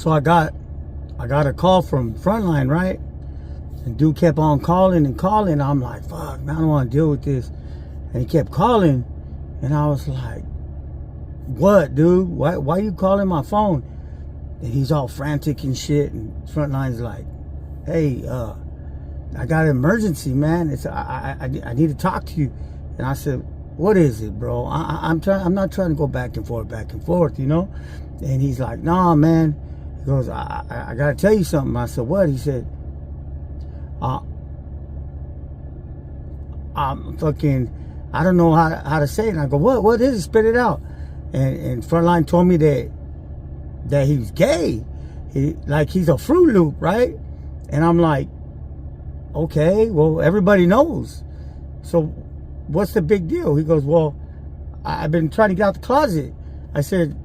So I got a call from Frontline, right? And dude kept on calling and calling. I'm like, fuck, man, I don't want to deal with this. And he kept calling, and I was like, what, dude? Why you calling my phone? And he's all frantic and shit. And Frontline's like, hey, I got an emergency, man. It's I need to talk to you. And I said, what is it, bro? I'm not trying to go back and forth, you know? And he's like, nah, man. He goes, I gotta tell you something. I said, what? He said, I'm fucking, I don't know how to say it. And I go, what is it? Spit it out. And Frontline told me that he's gay. He's a Fruit Loop, right? And I'm like, okay, well, everybody knows. So what's the big deal? He goes, well, I've been trying to get out the closet. I said,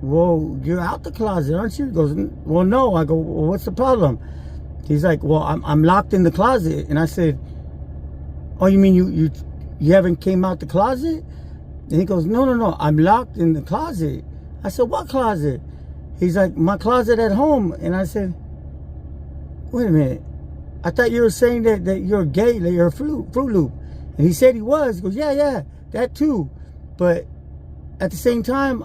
well, you're out the closet, aren't you? He goes, well, no. I go, well, what's the problem? He's like, well, I'm locked in the closet. And I said, oh, you mean you haven't came out the closet? And he goes, no, I'm locked in the closet. I said, what closet? He's like, my closet at home. And I said, wait a minute. I thought you were saying that you're gay, that you're a Fruit Loop. And he said he was. He goes, yeah, that too. But at the same time,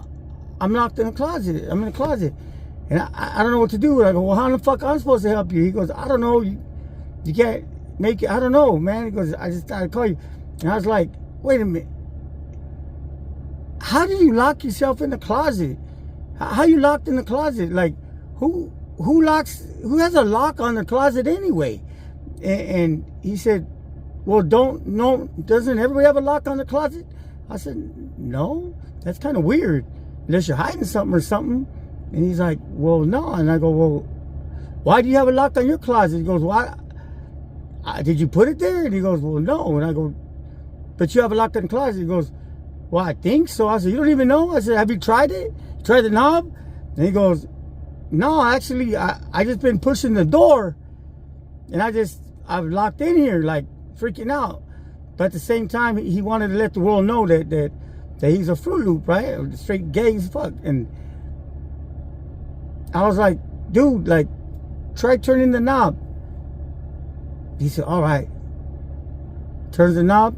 I'm locked in a closet. I'm in a closet. And I don't know what to do. I go, well, how the fuck am I supposed to help you? He goes, I don't know. You can't make it. I don't know, man. He goes, I just thought I'd call you. And I was like, wait a minute. How do you lock yourself in the closet? How you locked in the closet? Like, who has a lock on the closet anyway? And he said, well, doesn't everybody have a lock on the closet? I said, no, that's kind of weird. Unless you're hiding something or something. And he's like, well, no. And I go, well, why do you have a lock on your closet? He goes, why? Did you put it there? And he goes, well, no. And I go, but you have a lock on the closet. He goes, well, I think so. I said, you don't even know? I said, have you tried it? Tried the knob? And he goes, no, actually, I just been pushing the door. And I've locked in here, like, freaking out. But at the same time, he wanted to let the world know that he's a Fruit Loop, right? Straight gay as fuck. And I was like, dude, like, try turning the knob. He said, all right. Turns the knob.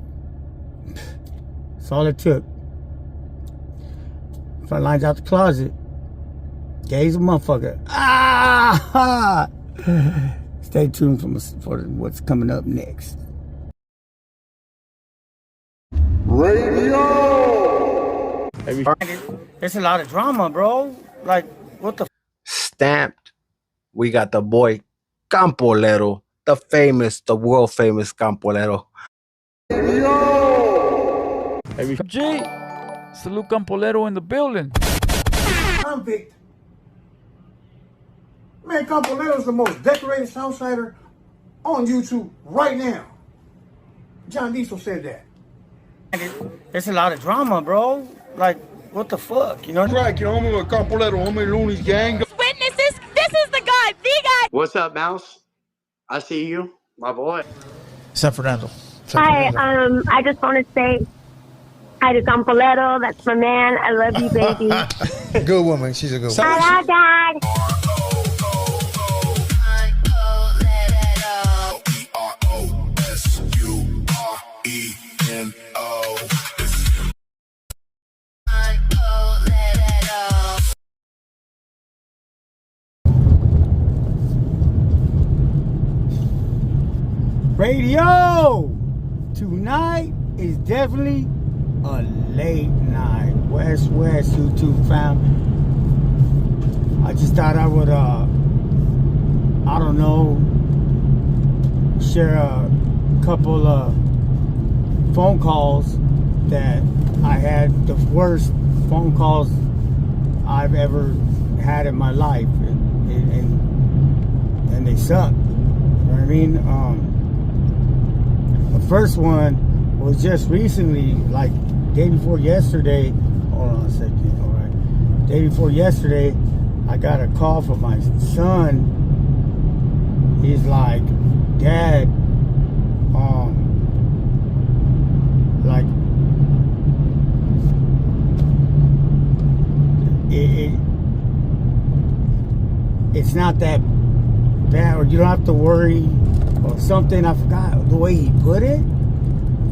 That's all it took. Frontline's out the closet. Gay's a motherfucker. Ah! Stay tuned for what's coming up next. Radio! There's a lot of drama, bro. Like, what the? Stamped. We got the boy Campolero, the world famous Campolero. Radio! G, salute Campolero in the building. Convict. Man, Campolero's the most decorated Southsider on YouTube right now. John Diesel said that. There's a lot of drama, bro. Like, what the fuck, you know? Right, you know, homie with Campolero, homie Looney's gang. Witnesses, this is the guy, the guy. What's up, Mouse? I see you, my boy. San Fernando. Hi, I just want to say hi to Campolero. That's my man. I love you, baby. Good woman. She's a good woman. Hello, Dad. Radio! Tonight is definitely a late night. West YouTube fam. I just thought I would, I don't know, share a couple of phone calls that I had, the worst phone calls I've ever had in my life. And they suck. You know what I mean? The first one was just recently, like day before yesterday. Hold on a second. All right. Day before yesterday, I got a call from my son. He's like, Dad, like, it's not that bad, or you don't have to worry or something. I forgot the way he put it,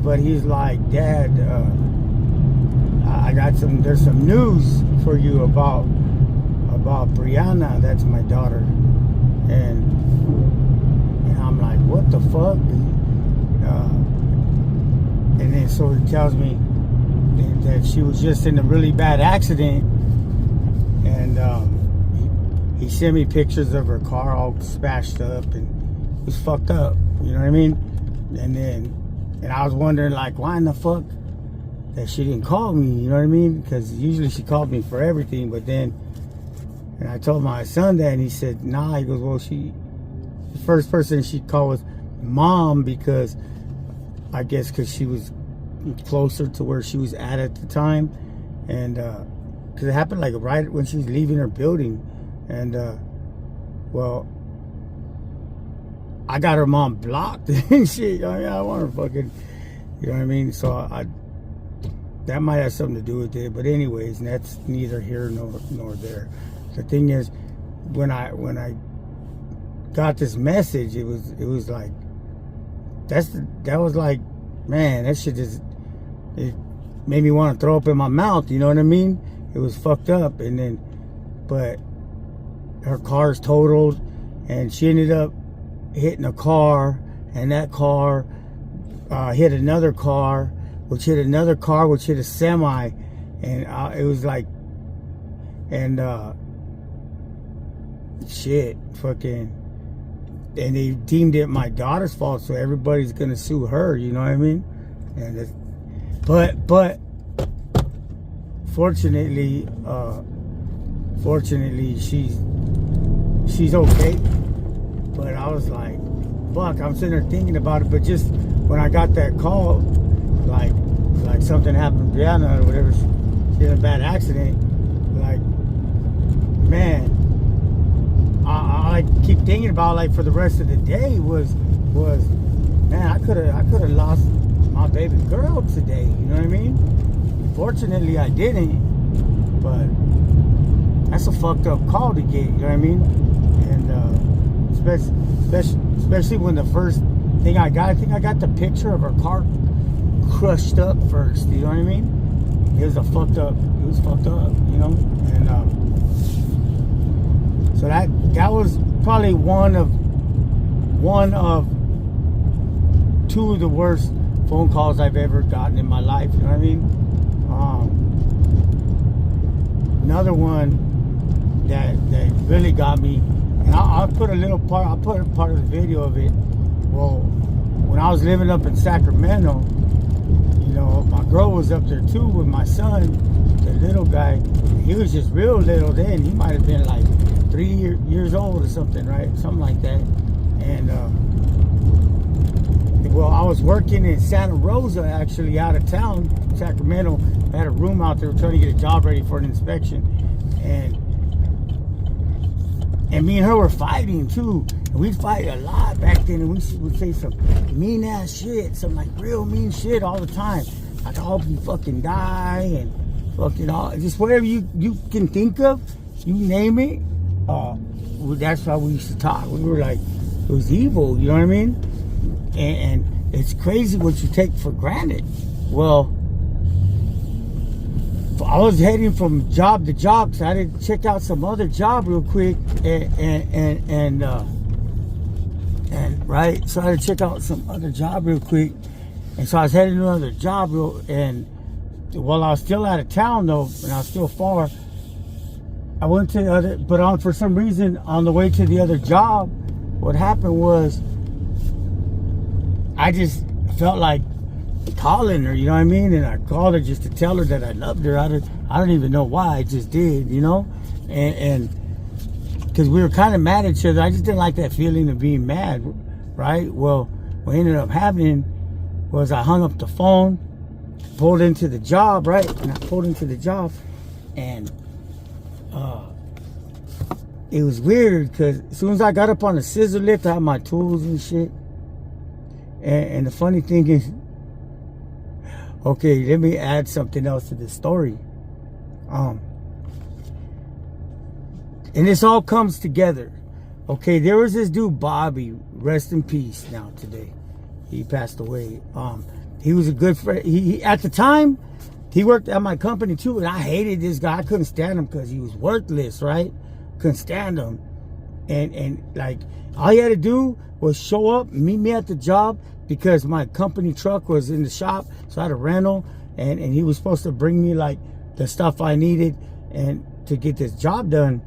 but he's like, Dad, there's some news for you about Brianna. That's my daughter. And I'm like, what the fuck? And then so he tells me that she was just in a really bad accident, and he sent me pictures of her car all smashed up and it was fucked up, you know what I mean? And I was wondering, like, why in the fuck that she didn't call me, you know what I mean? Because usually she called me for everything, but then, and I told my son that, and he said, nah. He goes, well, the first person she called was Mom, because I guess because she was closer to where she was at the time, and because it happened like right when she was leaving her building, and well, I got her mom blocked and shit. I mean, I want her fucking, you know what I mean? So that might have something to do with it, but anyways, that's neither here nor there. The thing is, when I got this message, it was like, that was like, man, that shit just, it made me want to throw up in my mouth, you know what I mean? It was fucked up. And then, but her car's totaled, and she ended up hitting a car, and that car hit another car, which hit another car, which hit a semi, and it was like, and shit, fucking, and they deemed it my daughter's fault, so everybody's gonna sue her, you know what I mean? And but fortunately she's okay. But I was like, fuck, I'm sitting there thinking about it, but just when I got that call, like something happened to Brianna or whatever, she had a bad accident, like, man, I keep thinking about, like, for the rest of the day was man, I could have lost my baby girl today, you know what I mean? Fortunately I didn't, but that's a fucked up call to get, you know what I mean? And especially when the first thing I think I got the picture of her car crushed up first, you know what I mean? It was fucked up, you know? And so that was probably one of two of the worst phone calls I've ever gotten in my life, you know what I mean? Another one that really got me, and I'll put a part of the video of it. Well, when I was living up in Sacramento, you know, my girl was up there too with my son, the little guy. He was just real little then. He might have been like 3 years old or something, right? Something like that. And well, I was working in Santa Rosa, actually, out of town, Sacramento. I had a room out there trying to get a job ready for an inspection. And me and her were fighting too. And we'd fight a lot back then, and we would say some mean ass shit, some like real mean shit all the time. Like, I hope you fucking die, and fucking all, just whatever you can think of, you name it. That's how we used to talk. We were like, it was evil, you know what I mean? And it's crazy what you take for granted. Well, I was heading from job to job, so I had to check out some other job real quick, and right, so I had to check out some other job real quick, and so I was heading to another job, and while I was still out of town though, and I was still far, I went to the other, but for some reason on the way to the other job, what happened was I just felt like calling her, you know what I mean? And I called her just to tell her that I loved her. I don't even know why, I just did, you know? And because we were kind of mad at each other. I just didn't like that feeling of being mad, right? Well, what ended up happening was I hung up the phone, pulled into the job, right? And I pulled into the job, and it was weird because as soon as I got up on the scissor lift, I had my tools and shit. And the funny thing is, okay, let me add something else to this story. And this all comes together. Okay, there was this dude, Bobby, rest in peace now today. He passed away. He was a good friend. He at the time, he worked at my company too, and I hated this guy. I couldn't stand him because he was worthless, right? Couldn't stand him. And like, all he had to do was show up, meet me at the job, because my company truck was in the shop, so I had a rental, and he was supposed to bring me like the stuff I needed and to get this job done.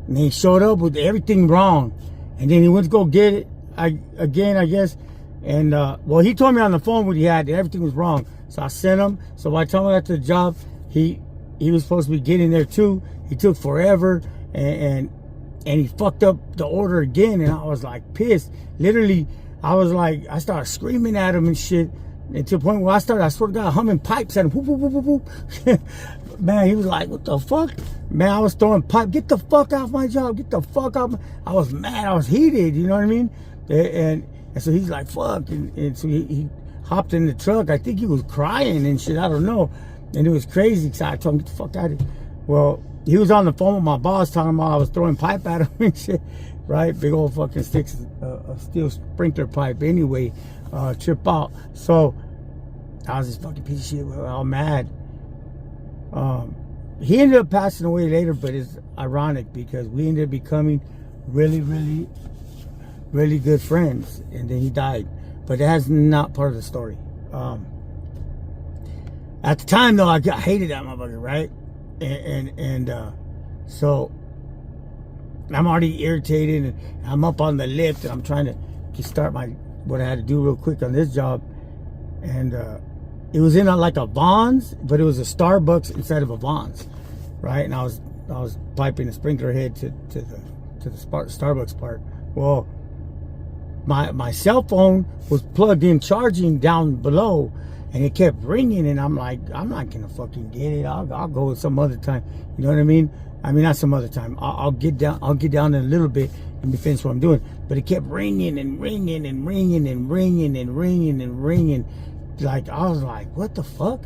And he showed up with everything wrong, and then he went to go get it again, I guess. And well, he told me on the phone what he had, that everything was wrong. So I sent him. So by the time I got to the job, he was supposed to be getting there too. He took forever, and he fucked up the order again, and I was like pissed. Literally, I was like, I started screaming at him and shit, and to the point where I swear to God, humming pipes at him. Whoop, whoop, whoop, whoop, whoop. Man, he was like, what the fuck? Man, I was throwing pipe. Get the fuck off my job. Get the fuck off. I was mad. I was heated. You know what I mean? And so he's like, fuck. And so he hopped in the truck. I think he was crying and shit. I don't know. And it was crazy. So I told him, get the fuck out of here. Well, he was on the phone with my boss talking about I was throwing pipe at him and shit. Right? Big old fucking sticks of steel sprinkler pipe anyway. Trip out. So I was this fucking piece of shit. We were all mad. He ended up passing away later, but it's ironic because we ended up becoming really, really, really good friends, and then he died. But that's not part of the story. At the time, though, I hated that motherfucker, right? And so I'm already irritated, and I'm up on the lift, and I'm trying to start what I had to do real quick on this job, and it was in like a Vons, but it was a Starbucks inside of a Vons, right? And I was piping the sprinkler head to the Starbucks part. Well, my cell phone was plugged in charging down below, and it kept ringing, and I'm like, I'm not gonna fucking get it. I'll go some other time. You know what I mean? I mean, not some other time. I'll get down in a little bit and finish what I'm doing. But it kept ringing and ringing and ringing and ringing and ringing and ringing. Like, I was like, what the fuck?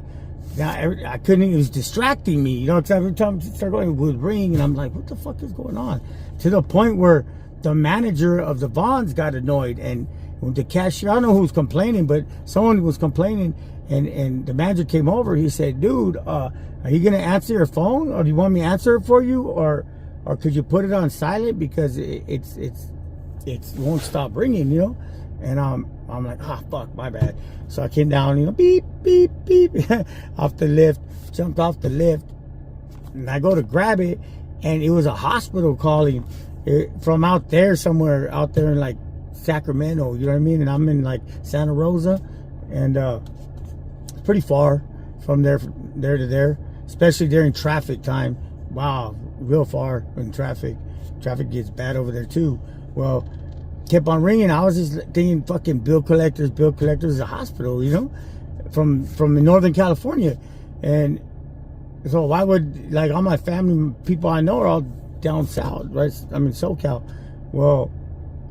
I couldn't, it was distracting me, you know, because every time it started going, it would ring, and I'm like, what the fuck is going on? To the point where the manager of the Vons got annoyed, and the cashier, I don't know who was complaining, but someone was complaining, and the manager came over. He said, dude, are you going to answer your phone, or do you want me to answer it for you, or could you put it on silent, because it won't stop ringing, you know? And I'm like, fuck, my bad. So I came down, you know, beep, beep, beep, off the lift, jumped off the lift, and I go to grab it, and it was a hospital calling from out there somewhere, out there in like Sacramento, you know what I mean? And I'm in like Santa Rosa, and pretty far from there to there, especially during traffic time. Wow, real far in traffic. Traffic gets bad over there too. Well, kept on ringing. I was just thinking, fucking bill collectors is a hospital, you know, from Northern California. And so why would, like, all my family, people I know are all down south, right? I mean, SoCal. Well,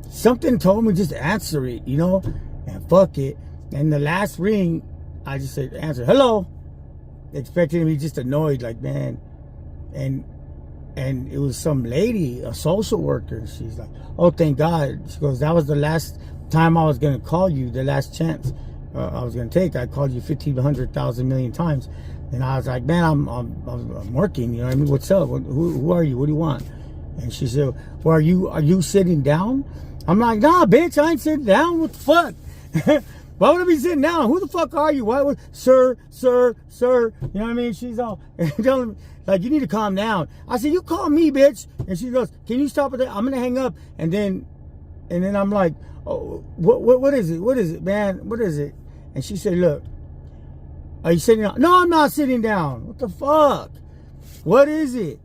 something told me just answer it, you know, and fuck it. And the last ring, I just said, answer, hello, expecting to be just annoyed, like, man. And it was some lady, a social worker. She's like, oh, thank God. She goes, that was the last time I was going to call you, the last chance I was going to take. I called you 1,500,000 million times. And I was like, man, I'm working. You know what I mean? What's up? Who are you? What do you want? And she said, well, are you sitting down? I'm like, nah, bitch, I ain't sitting down. What the fuck? Why would I be sitting down? Who the fuck are you? Why would, sir? You know what I mean? She's all telling me, like, you need to calm down. I said, you call me, bitch. And she goes, can you stop with that? I'm gonna hang up. And then I'm like, oh, what is it? What is it, man? What is it? And she said, look, are you sitting down? No, I'm not sitting down. What the fuck? What is it?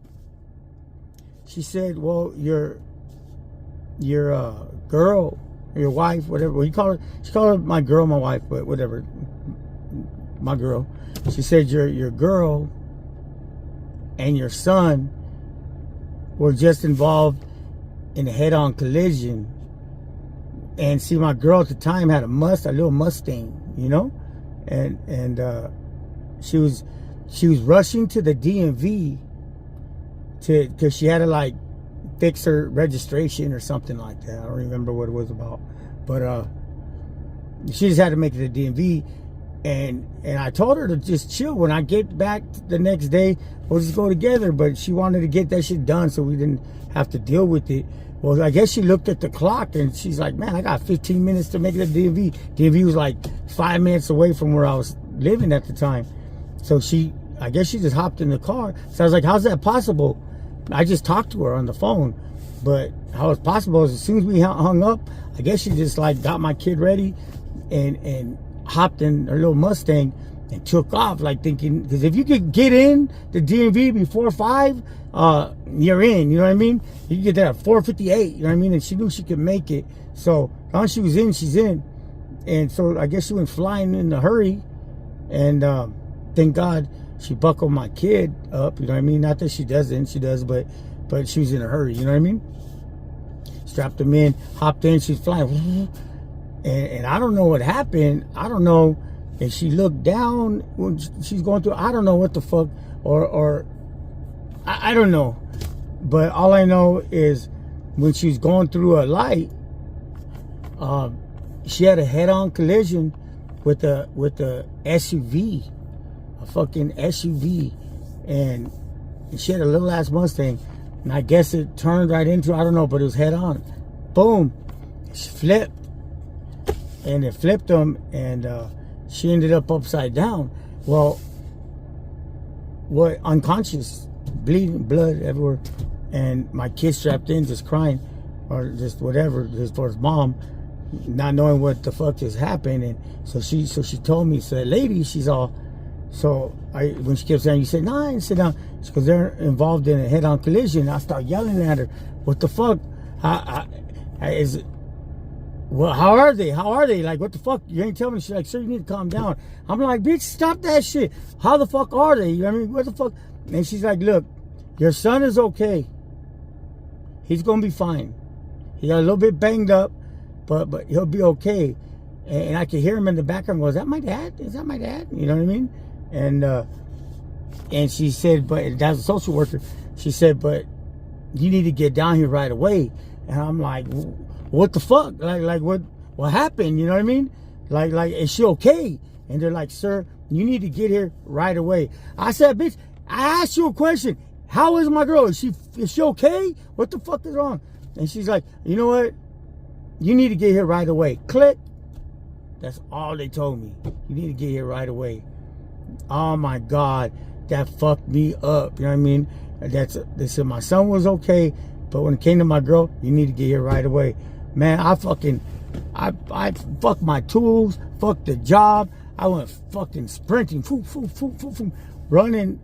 She said, well, your girl, your wife, whatever. Well, you call her. She called her my girl, my wife, but whatever. My girl. She said your girl and your son were just involved in a head-on collision. And see, my girl at the time had a little Mustang, you know, and she was rushing to the DMV because she had to like fix her registration or something like that. I don't remember what it was about, but she just had to make it a DMV, and I told her to just chill. When I get back the next day, we'll just go together. But she wanted to get that shit done so we didn't have to deal with it. Well, I guess she looked at the clock and she's like, man, I got 15 minutes to make it a DMV. DMV was like 5 minutes away from where I was living at the time. So I guess she just hopped in the car. So I was like, how's that possible? I just talked to her on the phone. But how it's possible is as soon as we hung up, I guess she just like got my kid ready and hopped in her little Mustang and took off, like thinking, because if you could get in the DMV before 5, you're in, you know what I mean? You can get there at 4:58, you know what I mean? And she knew she could make it. So as long as she was in, she's in. And so I guess she went flying in a hurry. And thank God she buckled my kid up, you know what I mean? Not that she doesn't, she does, but she was in a hurry, you know what I mean? Strapped him in, hopped in, she's flying. And I don't know what happened. I don't know if she looked down when she's going through. I don't know what the fuck, or I don't know. But all I know is when she's going through a light, she had a head-on collision with a SUV, a fucking SUV, and she had a little ass Mustang, and I guess it turned right into, I don't know, but it was head-on. Boom, she flipped. And it flipped them, and she ended up upside down. Well, unconscious, bleeding, blood everywhere, and my kid strapped in, just crying, or just whatever, just for his mom, not knowing what the fuck just happened. And so she told me, so that lady, she's all, so when she kept saying, you said, nah, I didn't sit down, because they're involved in a head-on collision. I start yelling at her, what the fuck? Is it? Well, how are they? How are they? Like, what the fuck? You ain't telling me. She's like, sir, you need to calm down. I'm like, bitch, stop that shit. How the fuck are they? You know what I mean? What the fuck? And she's like, look, your son is okay. He's going to be fine. He got a little bit banged up, but he'll be okay. And I could hear him in the background go, is that my dad? Is that my dad? You know what I mean? And she said, but that's a social worker. She said, but you need to get down here right away. And I'm like, what the fuck? Like what happened? You know what I mean? Like, is she okay? And they're like, sir, you need to get here right away. I said, bitch, I asked you a question. How is my girl? Is she okay? What the fuck is wrong? And she's like, you know what? You need to get here right away. Click. That's all they told me. You need to get here right away. Oh my God. That fucked me up. You know what I mean? They said my son was okay, but when it came to my girl, you need to get here right away. Man, I fucked my tools, fucked the job. I went fucking sprinting, running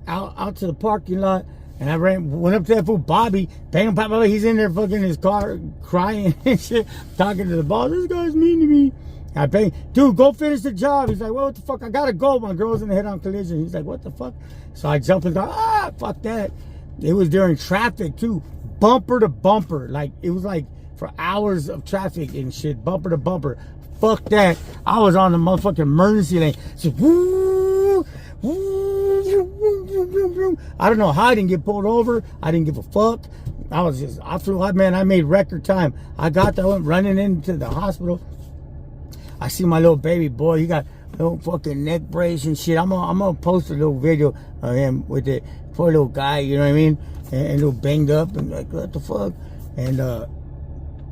out to the parking lot, and I went up to that fool Bobby, bang, Bobby, he's in there fucking his car crying and shit, talking to the boss. This guy's mean to me. I bang, dude, go finish the job. He's like, well, what the fuck? I gotta go. My girl's in the head-on collision. He's like, what the fuck? So I jumped in the car. Fuck that. It was during traffic too, bumper to bumper. Like it was like for hours of traffic and shit, bumper to bumper. Fuck that. I was on the motherfucking emergency lane. So, woo, woo, woo. I don't know how I didn't get pulled over. I didn't give a fuck. I flew out, man. I made record time. I went running into the hospital. I see my little baby boy. He got little fucking neck brace and shit. I'm gonna post a little video of him with the poor little guy, you know what I mean? And a little banged up and like, what the fuck? And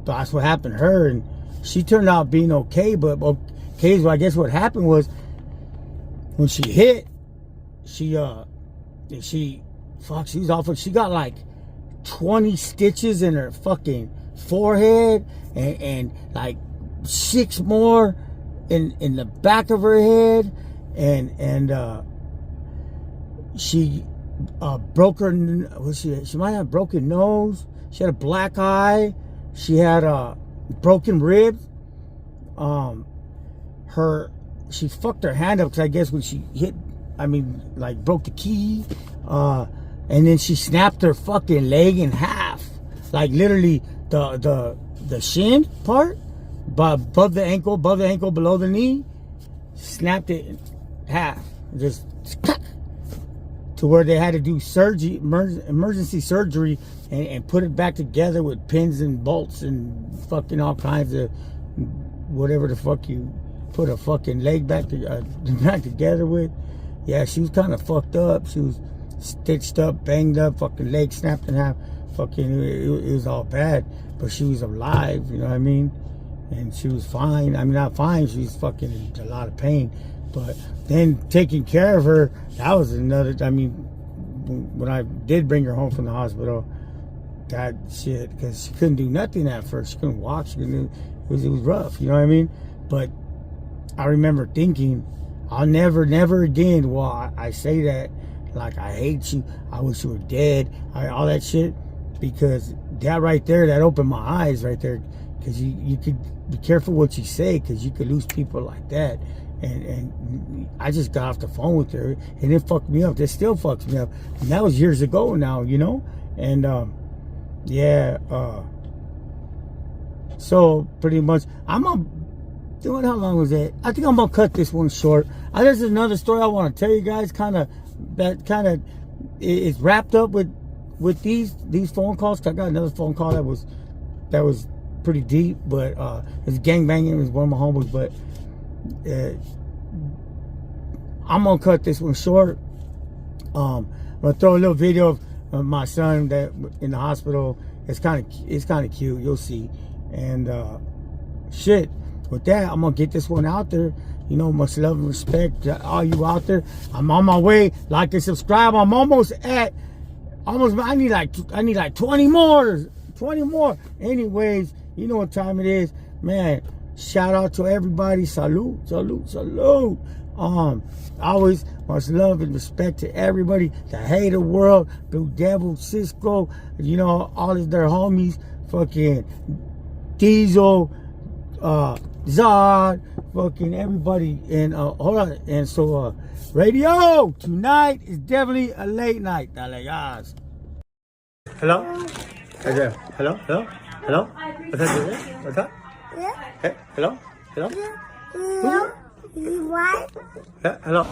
that's what happened to her. And she turned out being okay, but okay, so I guess what happened was when she hit, she was awful. She got like 20 stitches in her fucking forehead and like 6 more in the back of her head, and she broke her. She might have a broken nose. She had a black eye. She had broken ribs. She fucked her hand up because I guess when she hit, broke the key. And then she snapped her fucking leg in half, like literally the shin part, but above the ankle, below the knee, snapped it in half. Just took to where they had to do surgery, emergency surgery, and put it back together with pins and bolts and fucking all kinds of whatever the fuck you put a fucking leg back together with. Yeah, she was kind of fucked up. She was stitched up, banged up, fucking leg snapped in half. Fucking, it was all bad. But she was alive, you know what I mean? And she was fine. I mean, not fine. She was fucking in a lot of pain. But then taking care of her, that was another. I mean, when I did bring her home from the hospital, that shit, because she couldn't do nothing at first. She couldn't walk. She couldn't do, it was rough, you know what I mean? But I remember thinking, I'll never again. Well, I say that like I hate you. I wish you were dead. All that shit, because that right there, that opened my eyes right there. Because you could be careful what you say, because you could lose people like that. And I just got off the phone with her, and it fucked me up. It still fucks me up. And that was years ago now, you know? And yeah, so pretty much I'm gonna do it. How long was that? I think I'm gonna cut this one short. There's another story I want to tell you guys, that kind of is wrapped up with these phone calls. 'Cause I got another phone call that was pretty deep, but it's gangbanging. It was one of my homies, but I'm gonna cut this one short. I'm gonna throw a little video of my son that in the hospital. It's kind of cute. You'll see. And shit. With that, I'm gonna get this one out there. You know, much love and respect to all you out there. I'm on my way. Like and subscribe. I'm almost. I need like 20 more. 20 more. Anyways, you know what time it is, man. Shout out to everybody. Salute. Always much love and respect to everybody. The Hater World, Blue Devil, Cisco, you know, all of their homies, fucking Diesel, Zod, fucking everybody. And hold on. And so radio tonight is definitely a late night. Dale, hello? Hello? What's up? Hey, hello? What? Yeah, hello?